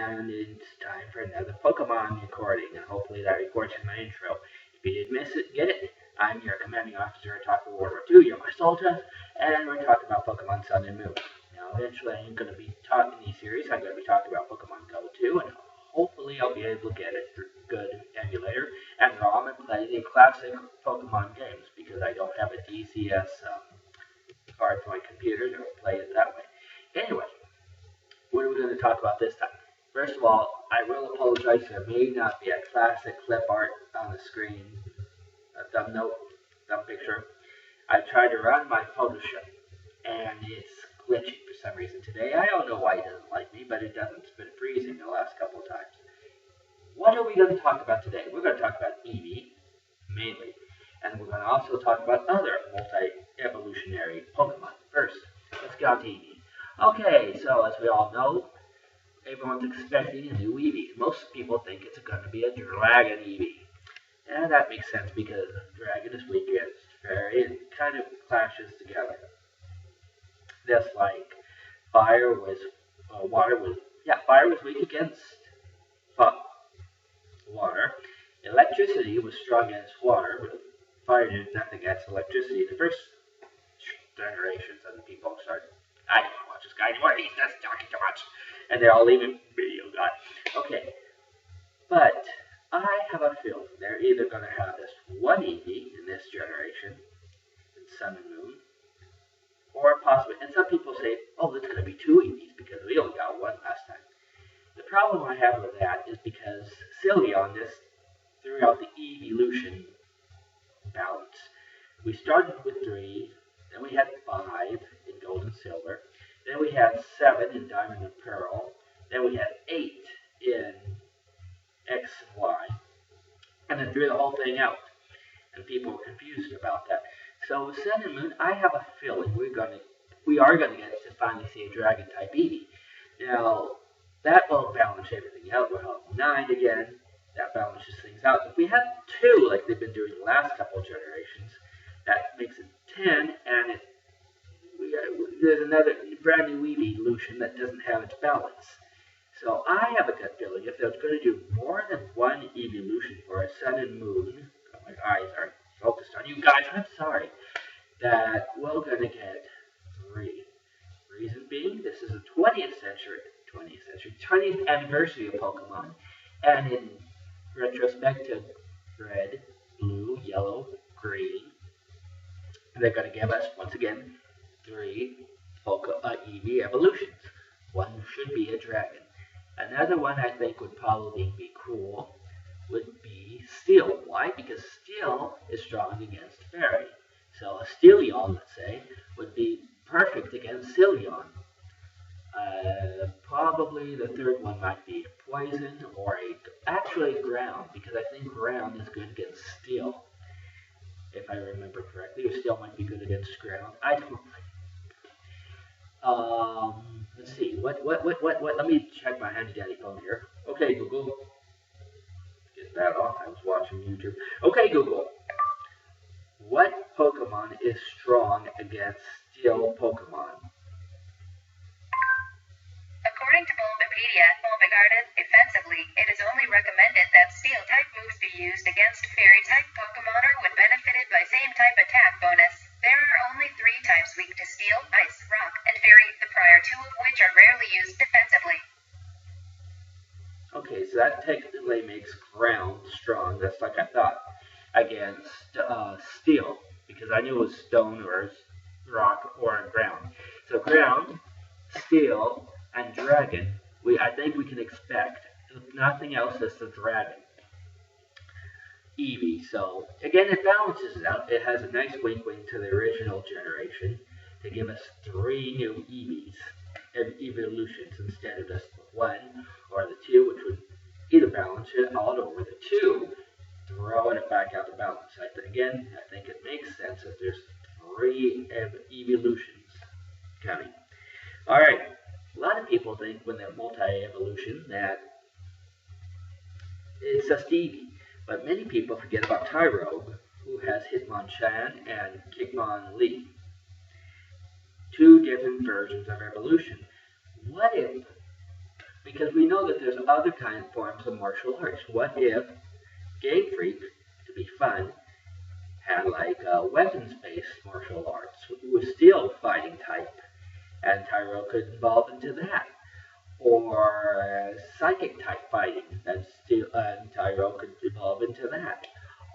and it's time for another Pokemon recording, and hopefully that records in my intro. If you did miss it, get it. I'm your commanding officer at Talk of World War II, you're my Sultan, and we're talking about Pokemon Sun and Moon. Now, eventually I'm going to be talking in these series, I'm going to be talking about Pokemon Go too, and hopefully I'll be able to get a good emulator and ROM and play the classic Pokemon games, because I don't have a DCS card for my computer to play it that way. Anyway, what are we going to talk about this time? First of all, I will apologize. There may not be a classic clip art on the screen, a thumb picture. I tried to run my Photoshop, and it's glitching for some reason today. I don't know why it doesn't like me, but it doesn't. It's been freezing the last couple of times. What are we going to talk about today? We're going to talk about Eevee, mainly, and we're going to also talk about other multi-evolutionary Pokemon. First, let's get on to Eevee. Okay, so as we all know, everyone's expecting a new Eevee. Most people think it's going to be a Dragon Eevee. And that makes sense because Dragon is weak against Fairy and kind of clashes together. Just like fire was weak against water. Electricity was strong against water, but fire did nothing against electricity. The first generations, and people started, I don't want to watch this guy anymore, he's just talking too much. And they're all leaving video god. Okay. But I have a feeling they're either going to have this one Eevee in this generation, in Sun and Moon, or possibly, and some people say, oh, it's going to be two Eevees because we only got one last time. The problem I have with that is because Sylveon threw out the evolution balance. We started with 3, then we had 5 in Gold and Silver, then we had 7 in Diamond and Pearl, then we had 8 in X and Y, and then threw the whole thing out. And people were confused about that. So with Sun and Moon, I have a feeling we are going to get to finally see a Dragon type Eevee. Now, that won't balance everything out. We'll have 9 again. That balances things out. If we have 2, like they've been doing the last couple of generations, that makes it 10, and there's another brand new evolution that doesn't have its balance. So I have a gut feeling if they're going to do more than one evolution for a Sun and Moon, my eyes are focused on you guys, I'm sorry, that we're going to get 3. Reason being, this is the 20th anniversary of Pokemon, and in retrospect to red, blue, yellow, green, they're going to give us, once again, 3 Eevee evolutions. One should be a dragon. Another one I think would probably be cool would be Steel. Why? Because Steel is strong against Fairy. So a Steeleon, let's say, would be perfect against Sylveon. Probably the third one might be Poison or actually Ground, because I think Ground is good against Steel. If I remember correctly, or Steel might be good against Ground. I don't. Let's see. What? Let me check my handy dandy phone here. Okay, Google. Get that off. I was watching YouTube. Okay, Google. What Pokemon is strong against Steel Pokemon? According to Bulbapedia, defensively, it is only recommended that Steel-type moves be used against Fairy-type Pokemon or when benefited by same-type attack bonus. There are only 3 types weak to Steel, Ice, Rock, and Fairy, the prior 2 of which are rarely used defensively. Okay, so that technically makes Ground strong, just like I thought, against Steel, because I knew it was Stone or Rock or Ground. So Ground, Steel, and Dragon, I think we can expect nothing else as the Dragon Eevee. So again, it balances it out. It has a nice wink to the original generation to give us 3 new Eevees, evolutions, instead of just the 1 or the 2, which would either balance it out, or the 2 throwing it back out to balance. Again, I think it makes sense that there's 3 evolutions coming. All right. A lot of people think when they're multi-evolution that it's just Eevee, but many people forget about Tyrogue, who has Hitmonchan and Kickmonlee. 2 different versions of evolution. What if Because we know that there's other kind of forms of martial arts. What if Game Freak, to be fun, had like a weapons-based martial arts with steel fighting type, and Tyrell could evolve into that, or psychic type fighting, and Tyrell could evolve into that.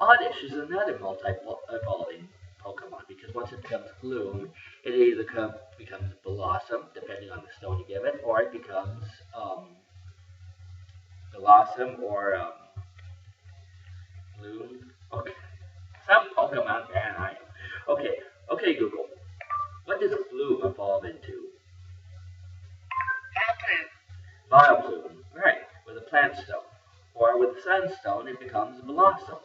Oddish is another multi-evolving Pokemon because once it becomes Gloom, it either becomes Blossom, depending on the stone you give it, or it becomes Blossom or Gloom. Okay. Some Pokemon, man, I know. Okay, Google. What does Gloom evolve into? Vileplume. Right, with a plant stone. Or with a sunstone, it becomes Blossom.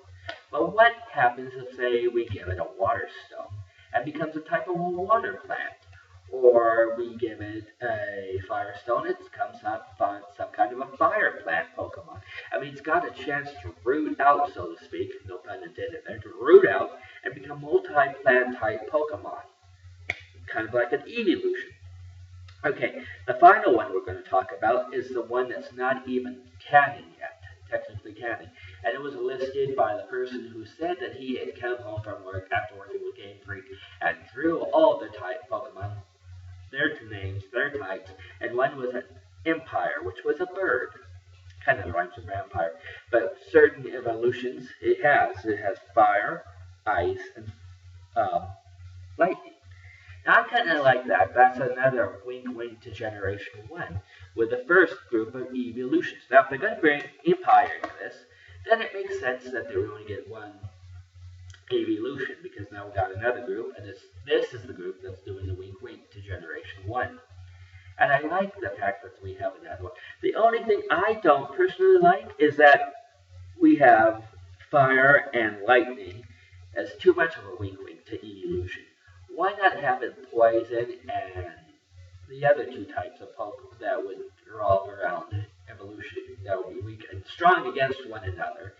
But what happens if, say, we give it a water stone and becomes a type of a water plant? Or we give it a fire stone, it becomes some kind of a fire plant Pokemon. I mean, it's got a chance to root out, so to speak, no pun intended there, to root out and become multi-plant type Pokemon. Kind of like an evolution. Okay, the final one we're going to talk about is the one that's not even canon yet, technically canon. And it was listed by the person who said that he had come home from work after working with Game Freak and threw all the type Pokemon, their names, their types, and one was an Empire, which was a bird. Kind of rhymes with vampire. But certain evolutions it has. It has fire, ice, and lightning. Now, I kind of like that. That's another wink to Generation 1, with the first group of evolutions. Now, if they're going to bring Empire into this, then it makes sense that they only get one evolution, because now we've got another group, and this is the group that's doing the wink to Generation 1. And I like the fact that we have another one. The only thing I don't personally like is that we have fire and lightning as too much of a wink to evolution. Why not have it poison and the other two types of Pokemon that would revolve around evolution that would be weak and strong against one another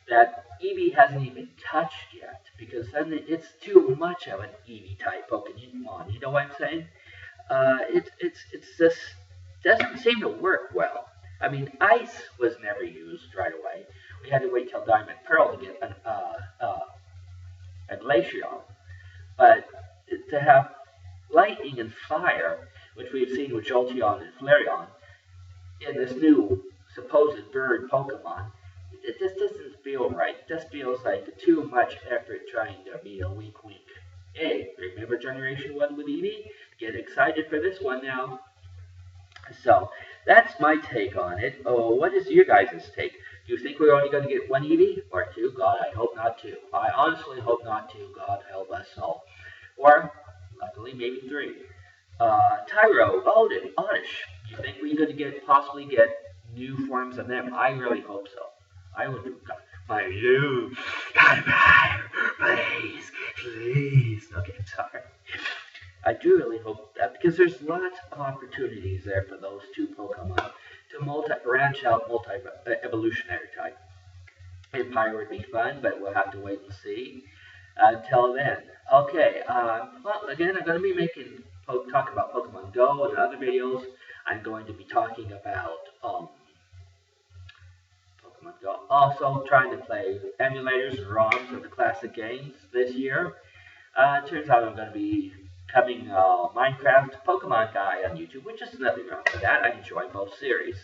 that Eevee hasn't even touched yet, because then it's too much of an Eevee type Pokemon. You know what I'm saying? It's just doesn't seem to work well. I mean, ice was never used right away. We had to wait till Diamond Pearl to get a Glaceon, but to have lightning and fire, which we've seen with Jolteon and Flareon, in this new supposed bird Pokemon, it just doesn't feel right. It just feels like too much effort trying to be a wink. Hey, remember Generation 1 with Eevee? Get excited for this one now. So, that's my take on it. Oh, what is your guys' take? Do you think we're only going to get one Eevee? Or two? God, I hope not two. I honestly hope not two. God help us all. Or, luckily, maybe three. Tyro, Odin, Oddish. Do you think we're going to possibly get new forms of them? I really hope so. I would do my you. Please. Okay, I'm sorry. I do really hope that, because there's lots of opportunities there for those two Pokemon to branch out evolutionary type. Empire would be fun, but we'll have to wait and see. Until then. Okay, well, again, I'm going to be talk about Pokemon Go and other videos. I'm going to be talking about Pokemon Go. Also, trying to play emulators and ROMs of the classic games this year. Turns out I'm going to be becoming a Minecraft Pokemon guy on YouTube, which is nothing wrong with that. I enjoy both series.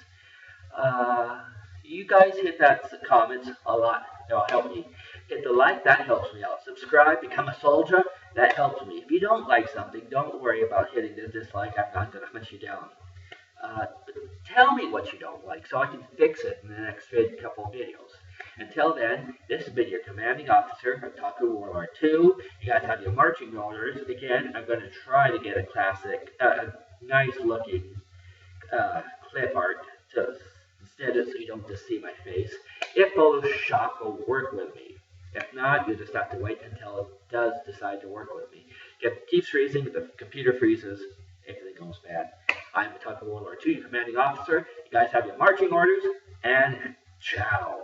You guys hit that comments a lot. It'll help me. Hit the like, that helps me out. Subscribe, become a soldier, that helps me. If you don't like something, don't worry about hitting the dislike. I'm not going to hunt you down. Tell me what you don't like so I can fix it in the next couple of videos. Until then, this has been your commanding officer of Taku Warlord 2. You guys have your marching orders. Again, I'm going to try to get a classic, nice looking clip art instead of so you don't just see my face. If Photoshop will work with me. If not, you just have to wait until it does decide to work with me. If it keeps freezing, the computer freezes, everything goes bad. I'm Taku Warlord 2, your commanding officer. You guys have your marching orders, and ciao.